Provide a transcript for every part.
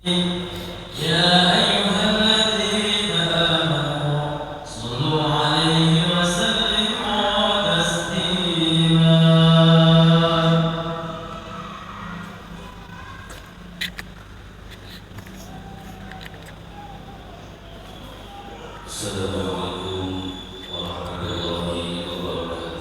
يا أيها الذين آمنوا صلوا عليه وسلموا تسليما. السلام عليكم ورحمة الله وبركاته.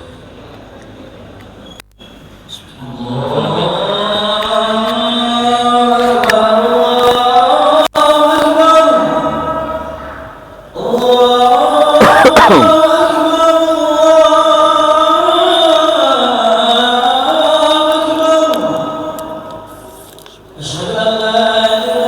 أشهد أن لا إله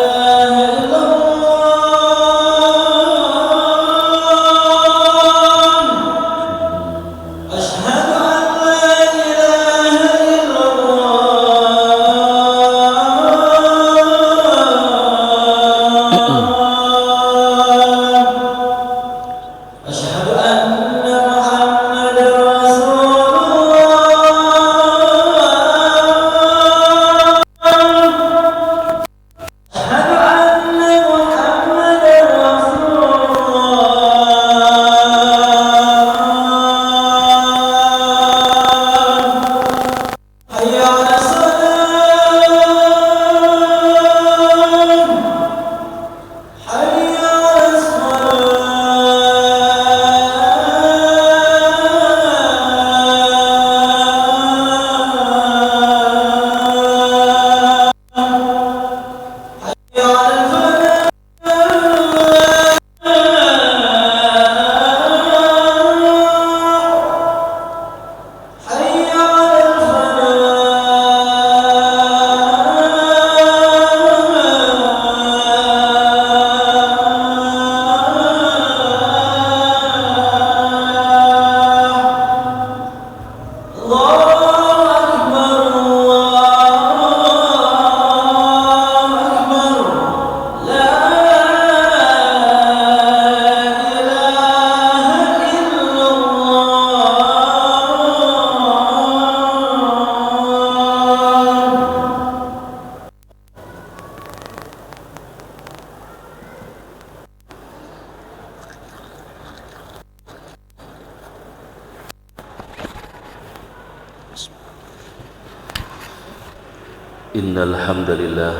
إن الحمد لله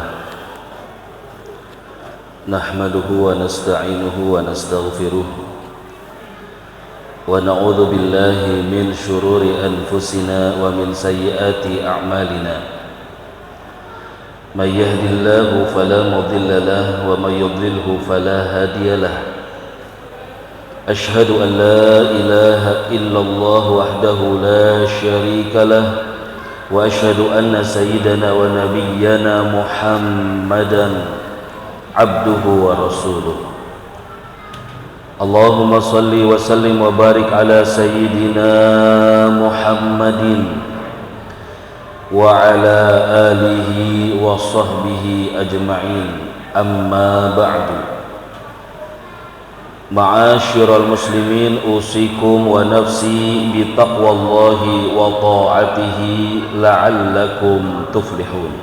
نحمده ونستعينه ونستغفره ونعوذ بالله من شرور أنفسنا ومن سيئات أعمالنا من يهد الله فلا مضل له ومن يضلله فلا هادي له أشهد أن لا إله إلا الله وحده لا شريك له وأشهد أن سيدنا ونبينا محمدا عبده ورسوله اللهم صل وسلم وبارك على سيدنا محمد وعلى آله وصحبه أجمعين أما بعد معاشر المسلمين أوصيكم ونفسي بتقوى الله وطاعته لعلكم تفلحون.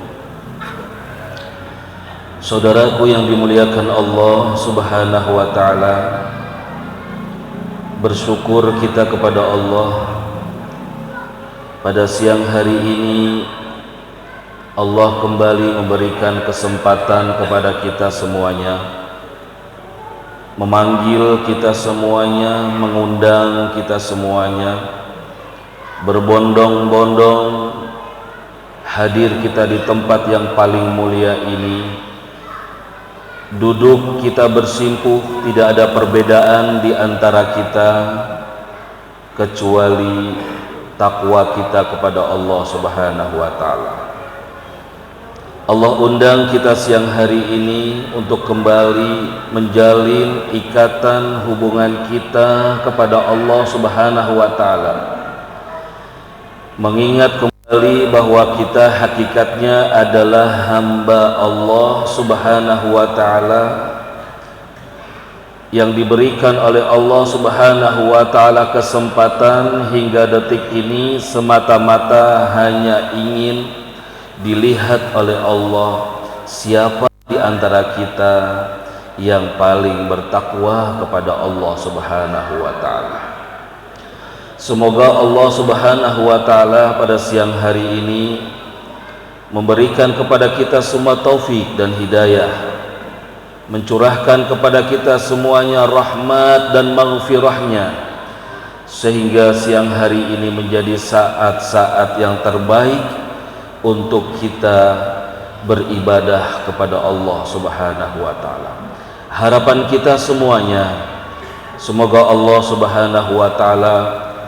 Saudaraku yang dimuliakan Allah Subhanahu wa ta'ala, bersyukur kita kepada Allah pada siang hari ini. Allah kembali memberikan kesempatan kepada kita semuanya, memanggil kita semuanya, mengundang kita semuanya, berbondong-bondong hadir kita di tempat yang paling mulia ini. Duduk kita bersimpuh, tidak ada perbedaan di antara kita kecuali takwa kita kepada Allah Subhanahu wa ta'ala. Allah undang kita siang hari ini untuk kembali menjalin ikatan hubungan kita kepada Allah Subhanahu wa ta'ala, mengingat kembali bahwa kita hakikatnya adalah hamba Allah Subhanahu wa ta'ala yang diberikan oleh Allah Subhanahu wa ta'ala kesempatan hingga detik ini semata-mata hanya ingin dilihat oleh Allah siapa di antara kita yang paling bertakwa kepada Allah Subhanahu wa ta'ala. Semoga Allah Subhanahu wa ta'ala pada siang hari ini memberikan kepada kita semua taufik dan hidayah, mencurahkan kepada kita semuanya rahmat dan maghfirahnya, sehingga siang hari ini menjadi saat-saat yang terbaik untuk kita beribadah kepada Allah Subhanahu wa ta'ala. Harapan kita semuanya, semoga Allah Subhanahu wa ta'ala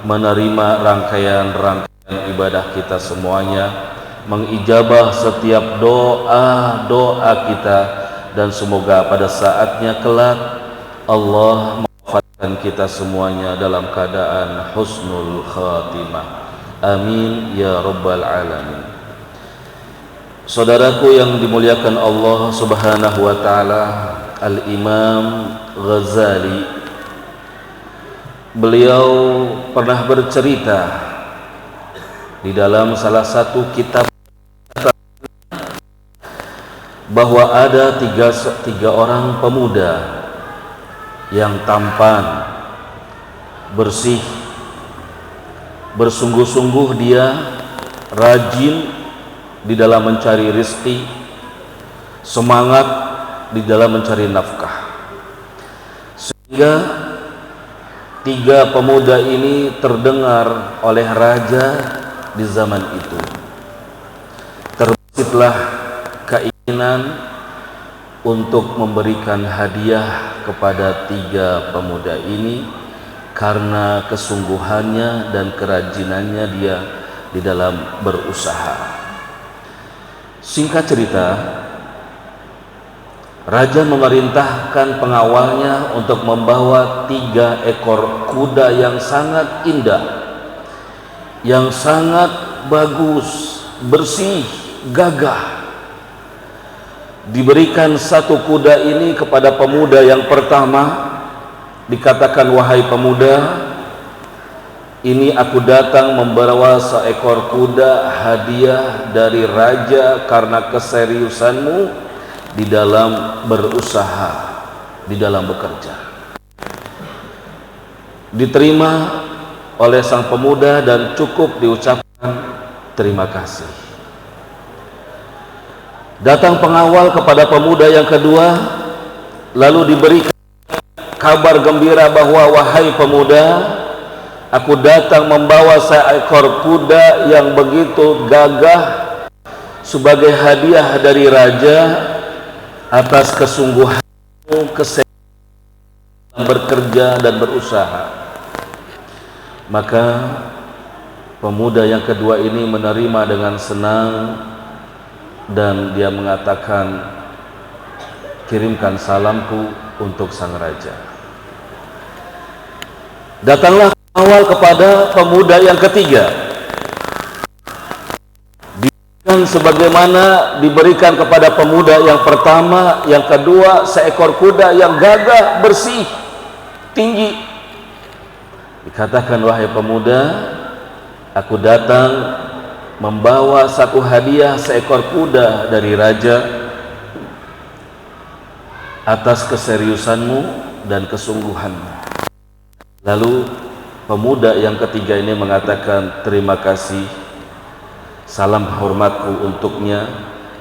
menerima rangkaian-rangkaian ibadah kita semuanya, mengijabah setiap doa-doa kita, dan semoga pada saatnya kelak Allah mewafatkan kita semuanya dalam keadaan husnul khatimah. Amin ya rabbal alamin. Saudaraku yang dimuliakan Allah Subhanahu wa ta'ala, Al-Imam Ghazali, beliau pernah bercerita di dalam salah satu kitab bahwa ada tiga orang pemuda yang tampan, bersih, bersungguh-sungguh dia rajin di dalam mencari rezeki, semangat di dalam mencari nafkah, sehingga tiga pemuda ini terdengar oleh raja di zaman itu. Terbitlah keinginan untuk memberikan hadiah kepada tiga pemuda ini karena kesungguhannya dan kerajinannya dia di dalam berusaha. Singkat cerita, raja memerintahkan pengawalnya untuk membawa 3 ekor kuda yang sangat indah, yang sangat bagus, bersih, gagah. Diberikan satu kuda ini kepada pemuda yang pertama, dikatakan, wahai pemuda, ini aku datang membawa seekor kuda hadiah dari raja karena keseriusanmu di dalam berusaha, di dalam bekerja. Diterima oleh sang pemuda dan cukup diucapkan terima kasih. Datang pengawal kepada pemuda yang kedua, lalu diberikan kabar gembira bahwa, wahai pemuda, aku datang membawa seekor kuda yang begitu gagah sebagai hadiah dari raja atas kesungguhanmu, kesehatan bekerja dan berusaha. Maka pemuda yang kedua ini menerima dengan senang dan dia mengatakan, kirimkan salamku untuk sang raja. Datanglah awal kepada pemuda yang ketiga, diberikan sebagaimana diberikan kepada pemuda yang pertama, yang kedua, seekor kuda yang gagah, bersih, tinggi. Dikatakan, wahai pemuda, aku datang membawa satu hadiah, seekor kuda dari raja atas keseriusanmu dan kesungguhanmu. Lalu pemuda yang ketiga ini mengatakan, terima kasih, salam hormatku untuknya,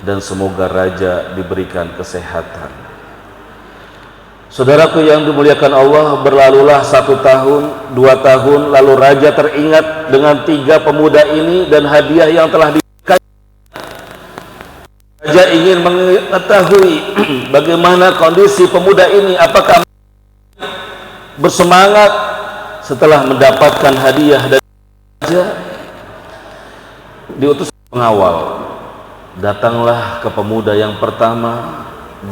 dan semoga raja diberikan kesehatan. Saudaraku yang dimuliakan Allah, berlalulah 1 tahun, 2 tahun, lalu raja teringat dengan 3 pemuda ini dan hadiah yang telah diberikan. Raja ingin mengetahui bagaimana kondisi pemuda ini, apakah bersemangat setelah mendapatkan hadiah dari raja. Diutus pengawal, datanglah ke pemuda yang pertama.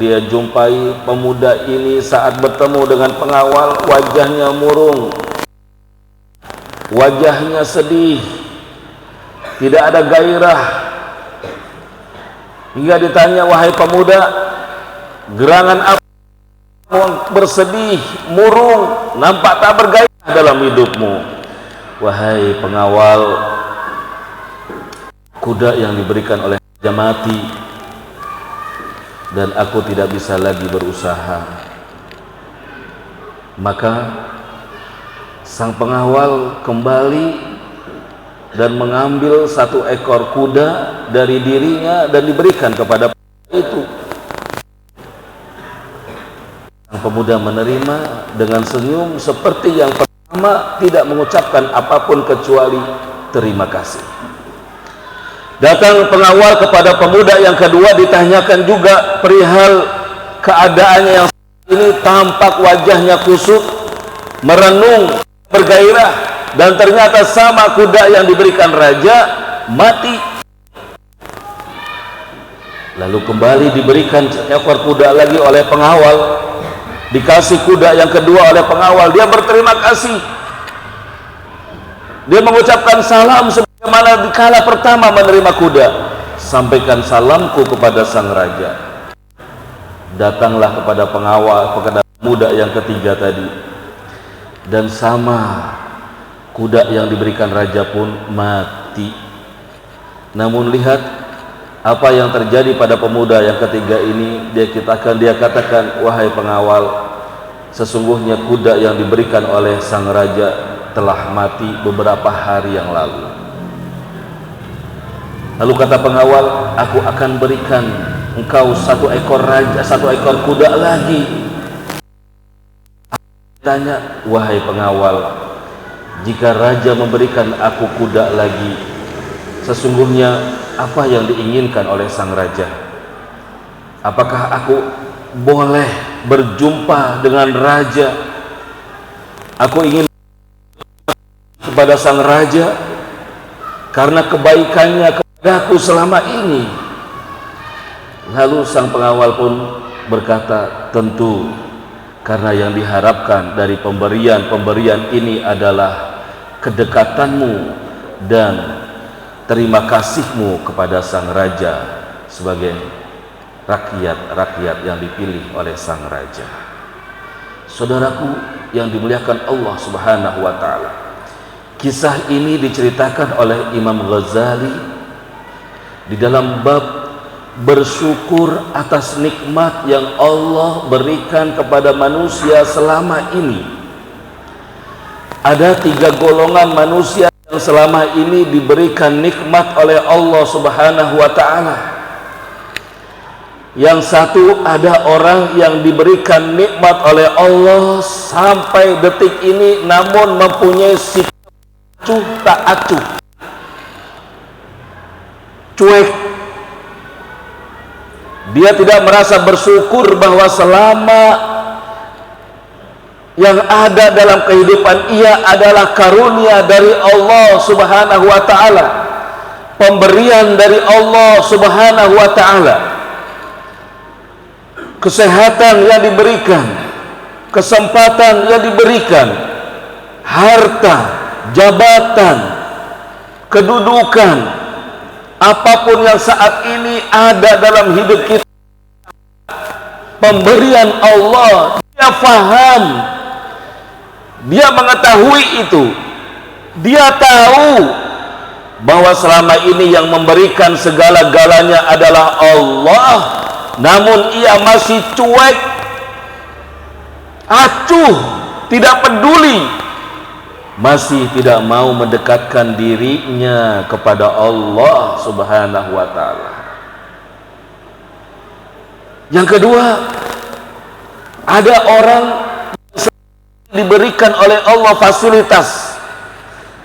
Dia jumpai pemuda ini saat bertemu dengan pengawal, wajahnya murung, wajahnya sedih, tidak ada gairah. Hingga ditanya, wahai pemuda, gerangan apa bersedih, murung, nampak tak bergairah dalam hidupmu? Wahai pengawal, kuda yang diberikan oleh raja mati dan aku tidak bisa lagi berusaha. Maka sang pengawal kembali dan mengambil 1 ekor kuda dari dirinya dan diberikan kepada pemuda itu. Sang pemuda menerima dengan senyum seperti yang pertama, tidak mengucapkan apapun kecuali terima kasih. Datang pengawal kepada pemuda yang kedua, ditanyakan juga perihal keadaannya yang ini, tampak wajahnya kusut, merenung, bergairah, dan ternyata sama kuda yang diberikan raja mati. Lalu kembali diberikan seekor kuda lagi oleh pengawal, dikasih kuda yang kedua oleh pengawal. Dia berterima kasih, dia mengucapkan salam sebagaimana dikala pertama menerima kuda. Sampaikan salamku kepada sang raja. Datanglah kepada pengawal, kepada pemuda yang ketiga tadi, dan sama kuda yang diberikan raja pun mati. Namun lihat apa yang terjadi pada pemuda yang ketiga ini. Dia katakan, wahai pengawal, sesungguhnya kuda yang diberikan oleh sang raja telah mati beberapa hari yang lalu. Lalu kata pengawal, aku akan berikan engkau 1 ekor raja, 1 ekor kuda lagi. Tanya, wahai pengawal, jika raja memberikan aku kuda lagi, sesungguhnya apa yang diinginkan oleh sang raja? Apakah aku boleh berjumpa dengan raja? Aku ingin kepada sang raja karena kebaikannya kepadaku selama ini. Lalu sang pengawal pun berkata, tentu, karena yang diharapkan dari pemberian ini adalah kedekatanmu dan terima kasihmu kepada sang raja sebagai rakyat-rakyat yang dipilih oleh sang raja. Saudaraku yang dimuliakan Allah Subhanahu wa ta'ala, kisah ini diceritakan oleh Imam Ghazali di dalam bab bersyukur atas nikmat yang Allah berikan kepada manusia selama ini. Ada 3 golongan manusia yang selama ini diberikan nikmat oleh Allah Subhanahu wa ta'ala. Yang satu, ada orang yang diberikan nikmat oleh Allah sampai detik ini namun mempunyai sikap acuh tak acuh, cuek. Dia tidak merasa bersyukur bahwa selama yang ada dalam kehidupan ia adalah karunia dari Allah Subhanahu wa ta'ala, pemberian dari Allah Subhanahu wa ta'ala, kesehatan yang diberikan, kesempatan yang diberikan, harta, jabatan, kedudukan, apapun yang saat ini ada dalam hidup kita, pemberian Allah. Dia faham, dia mengetahui itu, dia tahu bahwa selama ini yang memberikan segala-galanya adalah Allah, namun ia masih cuek, acuh, tidak peduli, masih tidak mau mendekatkan dirinya kepada Allah Subhanahu wa ta'ala. Yang kedua, ada orang diberikan oleh Allah fasilitas,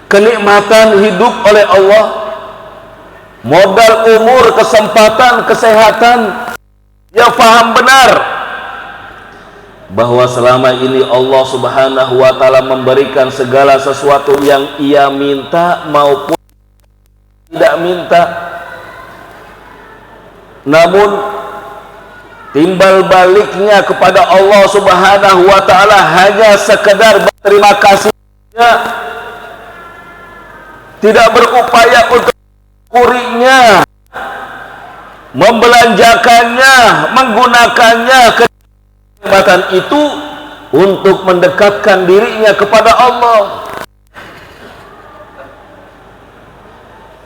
kenikmatan hidup oleh Allah, modal umur, kesempatan, kesehatan. Dia faham benar bahwa selama ini Allah Subhanahu wa ta'ala memberikan segala sesuatu yang ia minta maupun tidak minta, namun timbal baliknya kepada Allah Subhanahu wa ta'ala hanya sekedar berterima kasih, tidak berupaya untuk mensyukurinya, membelanjakannya, menggunakannya kenikmatan itu untuk mendekatkan dirinya kepada Allah.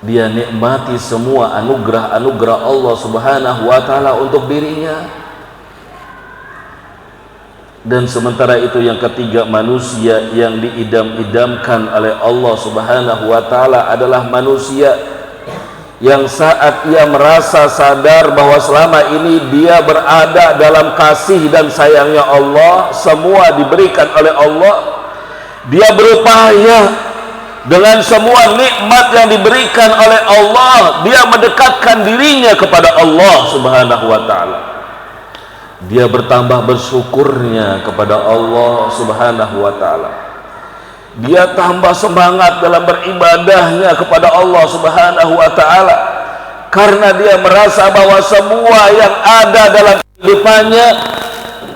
Dia nikmati semua anugerah-anugerah Allah Subhanahu wa ta'ala untuk dirinya. Dan sementara itu yang ketiga, manusia yang diidam-idamkan oleh Allah Subhanahu wa ta'ala adalah manusia yang saat ia merasa sadar bahwa selama ini dia berada dalam kasih dan sayangnya Allah, semua diberikan oleh Allah, dia berupaya dengan semua nikmat yang diberikan oleh Allah, dia mendekatkan dirinya kepada Allah Subhanahu wa ta'ala. Dia bertambah bersyukurnya kepada Allah Subhanahu wa ta'ala. Dia tambah semangat dalam beribadahnya kepada Allah Subhanahu wa ta'ala, karena dia merasa bahwa semua yang ada dalam kehidupannya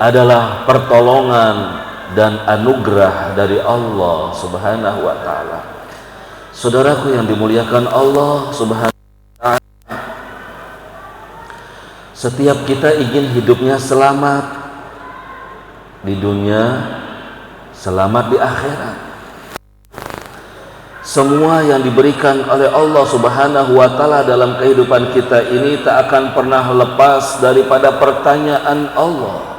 adalah pertolongan dan anugerah dari Allah Subhanahu wa ta'ala. Saudaraku yang dimuliakan Allah Subhanahu wa ta'ala, setiap kita ingin hidupnya selamat di dunia, selamat di akhirat. Semua yang diberikan oleh Allah Subhanahu wa ta'ala dalam kehidupan kita ini tak akan pernah lepas daripada pertanyaan Allah.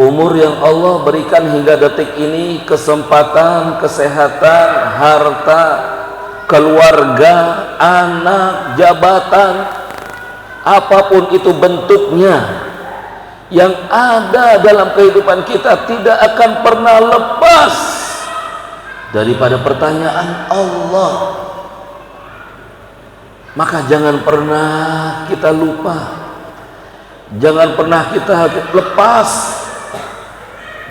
Umur yang Allah berikan hingga detik ini, kesempatan, kesehatan, harta, keluarga, anak, jabatan, apapun itu bentuknya yang ada dalam kehidupan kita tidak akan pernah lepas daripada pertanyaan Allah. Maka jangan pernah kita lupa, jangan pernah kita lepas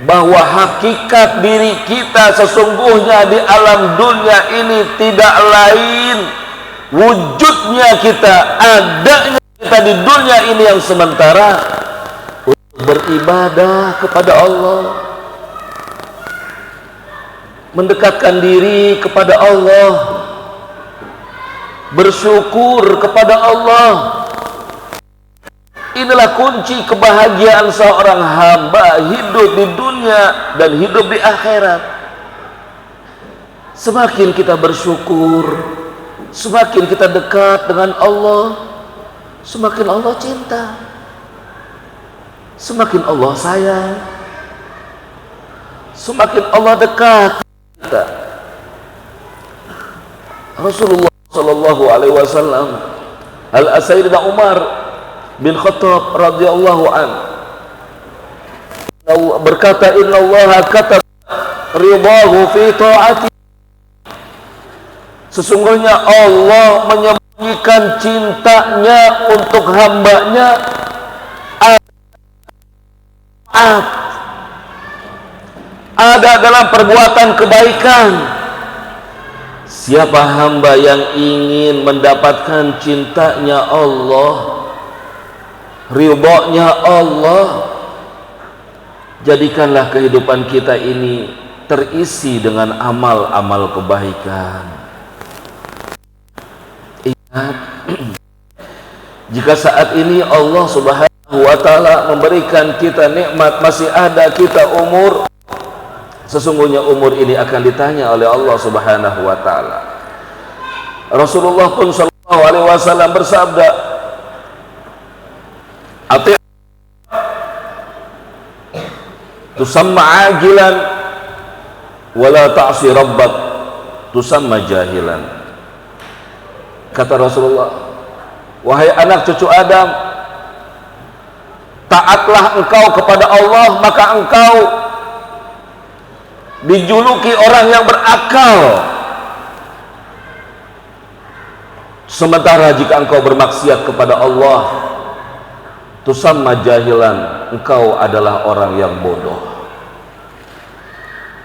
bahwa hakikat diri kita sesungguhnya di alam dunia ini tidak lain, wujudnya kita, adanya kita di dunia ini yang sementara, untuk beribadah kepada Allah, mendekatkan diri kepada Allah, bersyukur kepada Allah. Inilah kunci kebahagiaan seorang hamba hidup di dunia dan hidup di akhirat. Semakin kita bersyukur, semakin kita dekat dengan Allah, semakin Allah cinta, semakin Allah sayang, semakin Allah dekat kita. Rasulullah Shallallahu Alaihi Wasallam Sayyidina Umar bin Khattab radhiyallahu an berkata, innallaha kataba ridahu fi ta'ati, sesungguhnya Allah menyembunyikan cintanya untuk hambanya ada dalam perbuatan kebaikan. Siapa hamba yang ingin mendapatkan cintanya Allah, ridhonya Allah, jadikanlah kehidupan kita ini terisi dengan amal-amal kebaikan. Ingat, jika saat ini Allah Subhanahu wa ta'ala memberikan kita nikmat, masih ada kita umur, sesungguhnya umur ini akan ditanya oleh Allah Subhanahu wa ta'ala. Rasulullah pun sallallahu alaihi wasallam bersabda, ati tusamma ajilan wala ta'si rabbak tusamma jahilan. Kata Rasulullah, wahai anak cucu Adam, taatlah engkau kepada Allah, maka engkau dijuluki orang yang berakal. Sementara jika engkau bermaksiat kepada Allah, tusamma jahilan, engkau adalah orang yang bodoh.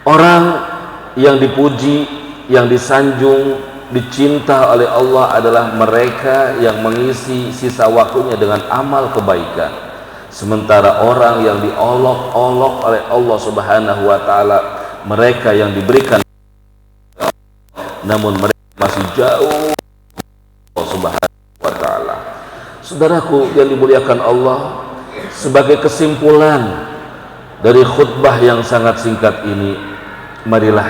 Orang yang dipuji, yang disanjung, dicinta oleh Allah adalah mereka yang mengisi sisa waktunya dengan amal kebaikan. Sementara orang yang diolok-olok oleh Allah Subhanahu wa ta'ala, mereka yang diberikan namun mereka masih jauh Allah Subhanahu wa ta'ala. Saudaraku yang dimuliakan Allah, sebagai kesimpulan dari khutbah yang sangat singkat ini, marilah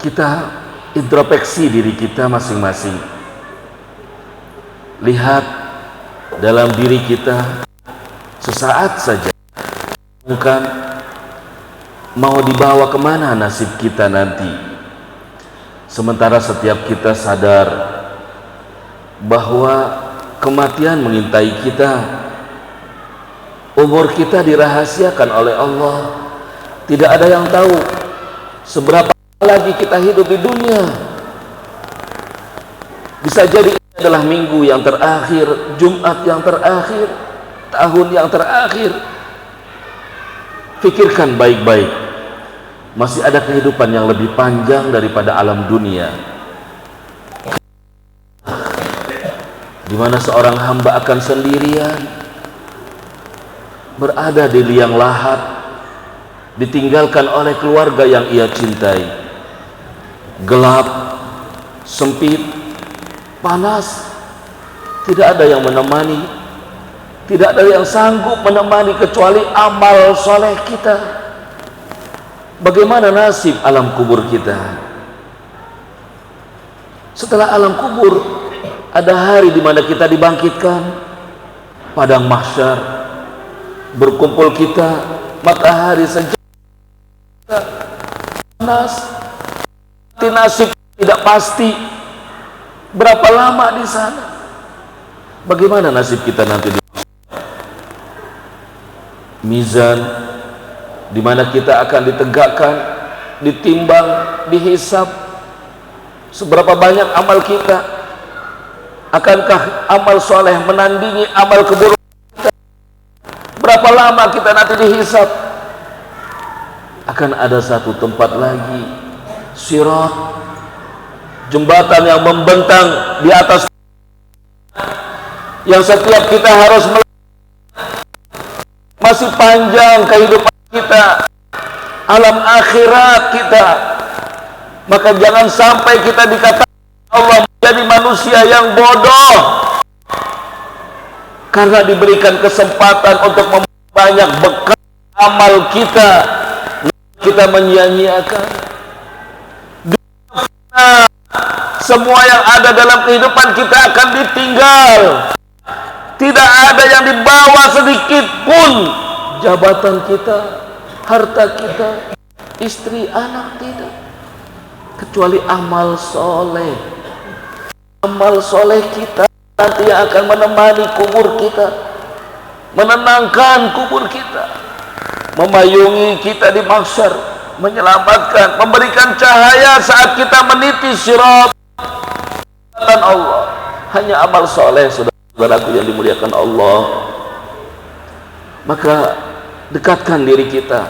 kita introspeksi diri kita masing-masing. Lihat dalam diri kita, sesaat saja bukan mau dibawa kemana nasib kita nanti. Sementara setiap kita sadar bahwa kematian mengintai kita, umur kita dirahasiakan oleh Allah. Tidak ada yang tahu seberapa lagi kita hidup di dunia. Bisa jadi ini adalah minggu yang terakhir, Jumat yang terakhir, tahun yang terakhir. Pikirkan baik-baik, masih ada kehidupan yang lebih panjang daripada alam dunia, di mana seorang hamba akan sendirian berada di liang lahat, ditinggalkan oleh keluarga yang ia cintai. Gelap, sempit, panas, tidak ada yang menemani, tidak ada yang sanggup menemani kecuali amal soleh kita. Bagaimana nasib alam kubur kita? Setelah alam kubur, ada hari di mana kita dibangkitkan, padang mahsyar, berkumpul kita, matahari sejuk, panas, nasib tidak pasti berapa lama di sana. Bagaimana nasib kita nanti di mizan, di mana kita akan ditegakkan, ditimbang, dihisab. Seberapa banyak amal kita? Akankah amal soleh menandingi amal keburukan kita? Berapa lama kita nanti dihisab? Akan ada satu tempat lagi, Sirat, jembatan yang membentang di atas, yang setiap kita harus masih panjang kehidupan kita, alam akhirat kita. Maka jangan sampai kita dikatakan Allah menjadi manusia yang bodoh karena diberikan kesempatan untuk memperbanyak bekal amal kita, kita menyia-nyiakan. Semua yang ada dalam kehidupan kita akan ditinggal. Tidak ada yang dibawa sedikit pun. Jabatan kita, harta kita, istri, anak, tidak, kecuali amal soleh. amal soleh kita nanti yang akan menemani kubur kita, menenangkan kubur kita, memayungi kita di mahsyar, menyelamatkan, memberikan cahaya saat kita meniti sirat Allah. Hanya amal soleh, saudaraku yang dimuliakan Allah. Maka dekatkan diri kita,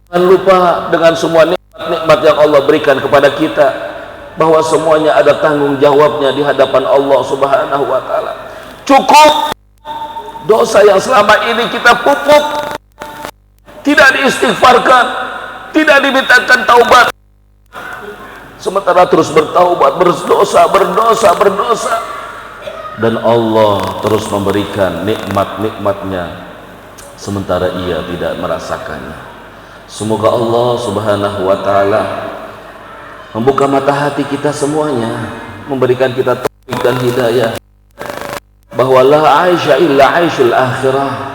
jangan lupa dengan semua nikmat yang Allah berikan kepada kita, bahwa semuanya ada tanggung jawabnya di hadapan Allah Subhanahu wa Ta'ala. Cukup dosa yang selama ini kita pupuk, tidak diistighfarkan, tidak dimintakan taubat, sementara terus bertaubat, berdosa, dan Allah terus memberikan nikmat-nikmatnya sementara ia tidak merasakannya. Semoga Allah Subhanahu wa Ta'ala membuka mata hati kita semuanya, memberikan kita taufik dan hidayah, bahwa la aisha illa aishul akhirah.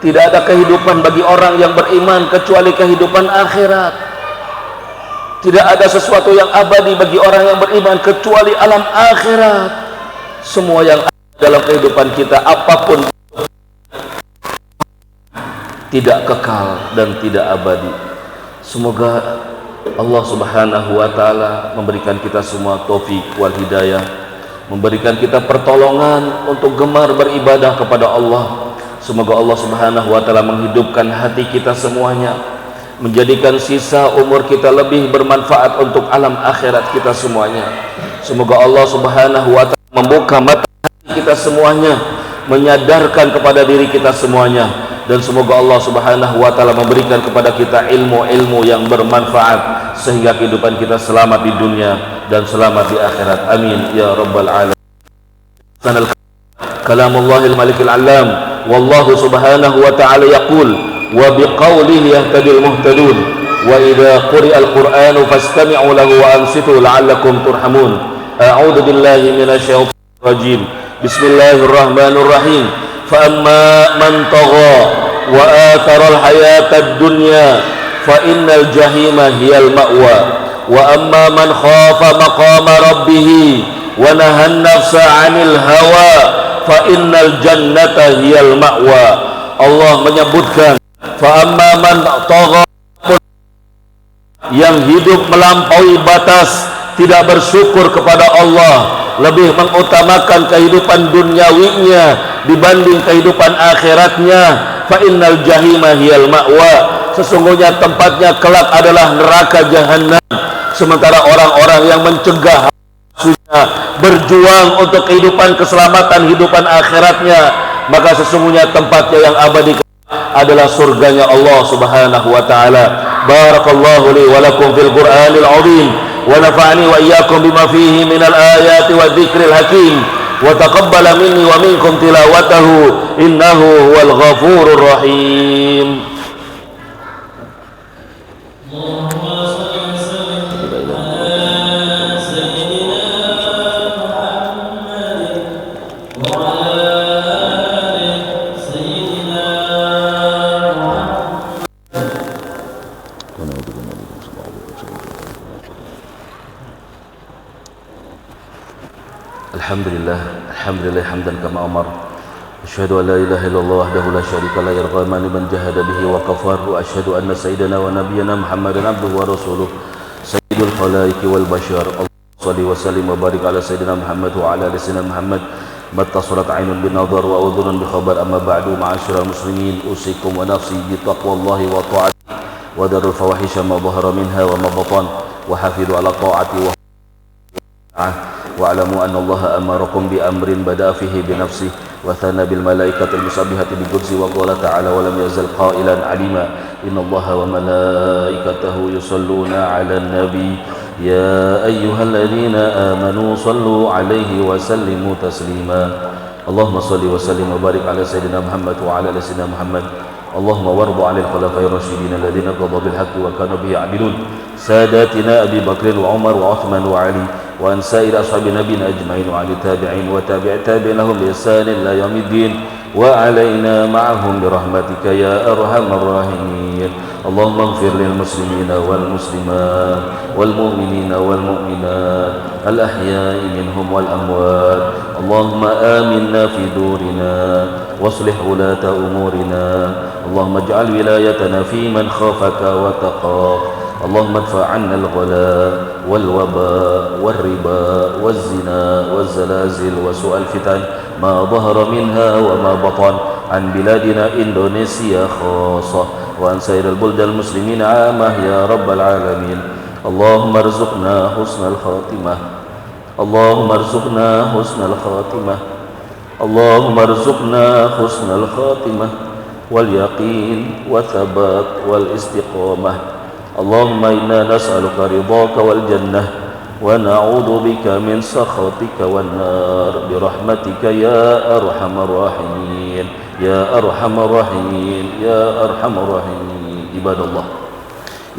Tidak ada kehidupan bagi orang yang beriman kecuali kehidupan akhirat. Tidak ada sesuatu yang abadi bagi orang yang beriman kecuali alam akhirat. Semua yang ada dalam kehidupan kita, apapun, tidak kekal dan tidak abadi. Semoga Allah Subhanahu wa Ta'ala memberikan kita semua taufik wal hidayah, memberikan kita pertolongan untuk gemar beribadah kepada Allah. Semoga Allah Subhanahu wa Ta'ala menghidupkan hati kita semuanya, menjadikan sisa umur kita lebih bermanfaat untuk alam akhirat kita semuanya. Semoga Allah Subhanahu wa Ta'ala membuka mata hati kita semuanya, menyadarkan kepada diri kita semuanya, dan semoga Allah Subhanahu wa Ta'ala memberikan kepada kita ilmu-ilmu yang bermanfaat sehingga kehidupan kita selamat di dunia dan selamat di akhirat. Amin ya rabbal alamin. Kalamullahil malikil alam, wallahu subhanahu wa ta'ala yaqul wa biqaulihi yahtadil muhtadun wa idza quri'al qur'anu fastami'u lahu wa ansitu la'allakum turhamun. A'udzu billahi minasyaitonir rajim. Bismillahirrahmanirrahim. فأما من طغى وآثر الحياة الدنيا فإن الجحيم هي المأوى وأما من خاف مقام ربه ونهى النفس عن الهوى فإن الجنة هي المأوى. Allah menyebutkan فأما من طغى, yang hidup melampaui batas, tidak bersyukur kepada Allah, lebih mengutamakan kehidupan duniawinya dibanding kehidupan akhiratnya, fa innal jahima hiyal ma'wa, sesungguhnya tempatnya kelak adalah neraka jahanam. Sementara orang-orang yang mencegah berjuang untuk kehidupan keselamatan hidupan akhiratnya, maka sesungguhnya tempatnya yang abadi adalah surganya Allah Subhanahu wa Ta'ala. Barakallahu li wa lakum fil Qur'anil 'azim wa nafa'ani wa iyyakum bima fihi minal ayati wa dzikril hakim wa taqabbala minni wa minkum tilawatahu innahu huwal ghafurur rahim. Alhamdulillah hamdan kama amar. Asyhadu an la ilaha illallah wahdahu la syarika la yarghaman liman jahada bihi wa kafar. Wa asyhadu anna sayyidana wa nabiyyana Muhammadan abduhu wa rasuluh sayyidul khalaiqi wal bashar. Allahumma shalli wa sallim wa barik ala sayyidina Muhammad wa ala ali sayyidina Muhammad. Mattasurat ainun bin nadhar wa udhunun bi khabar. Amma ba'du, ma'asyiral muslimin, usikum wa nafsi bi taqwallahi wa ta'ati wa darul fawahisha ma dhahara minha wa ma batan wa hafidhu ala ta'ati wa wa'lamu anna Allah amarakum bi amrin bada'a fihi bi nafsihi wa thana bil malaikati al musabbihati bi qudsi wa qala ta'ala wa lam yazal qailan alima inna Allah wa malaikatahu yusalluna 'alan nabi ya ayyuhalladzina amanu sallu 'alaihi wa sallimu taslima. Allahumma shalli wa sallim wa barik ala sayyidina Muhammad wa ala ali sayyidina Muhammad. Allahumma warḍa 'anil khulafa'ir rasyidin alladziina qadaw bil haqqi wa kanu bihi 'adilun sadatina Abi Bakr wa Umar wa Uthman wa Ali وعن سائر أصحاب نبينا أجمعين وعن التابعين وتابع التابعين لهم بإحسان إلى يوم الدين وعلينا معهم برحمتك يا أرحم الراحمين. اللهم اغفر للمسلمين والمسلمات والمؤمنين والمؤمنات الأحياء منهم والأموات. اللهم آمنا في دورنا واصلح ولاة أمورنا. اللهم اجعل ولايتنا في من خافك واتقاك. اللهم ادفع عنا الغلاء والوباء والربا والزنا والزلازل وسوء الفتن ما ظهر منها وما بطن عن بلادنا إندونيسيا خاصة وعن سائر البلدان المسلمين عامة يا رب العالمين. اللهم ارزقنا حسن الخاتمة. اللهم ارزقنا حسن الخاتمة. اللهم ارزقنا حسن الخاتمة واليقين والثبات والاستقامة. اللهم إنا نسألك رضاك والجنة ونعوذ بك من سخطك والنار برحمتك يا أرحم الراحمين يا أرحم الراحمين يا أرحم الراحمين. عباد الله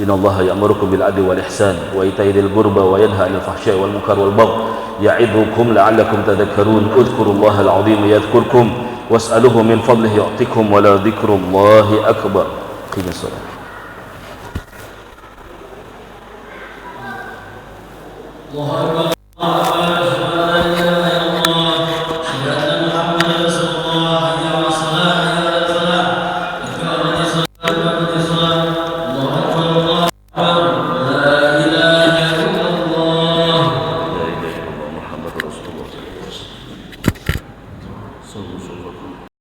إن الله يأمركم بالعدل والإحسان وإيتاء ذي القربى وينهى عن الفحشاء والمنكر والبغي يعظكم لعلكم تذكرون. اذكروا الله العظيم يذكركم واسألوه من فضله يعطكم ولذكر الله أكبر. قم الصلاة. الله أكبر.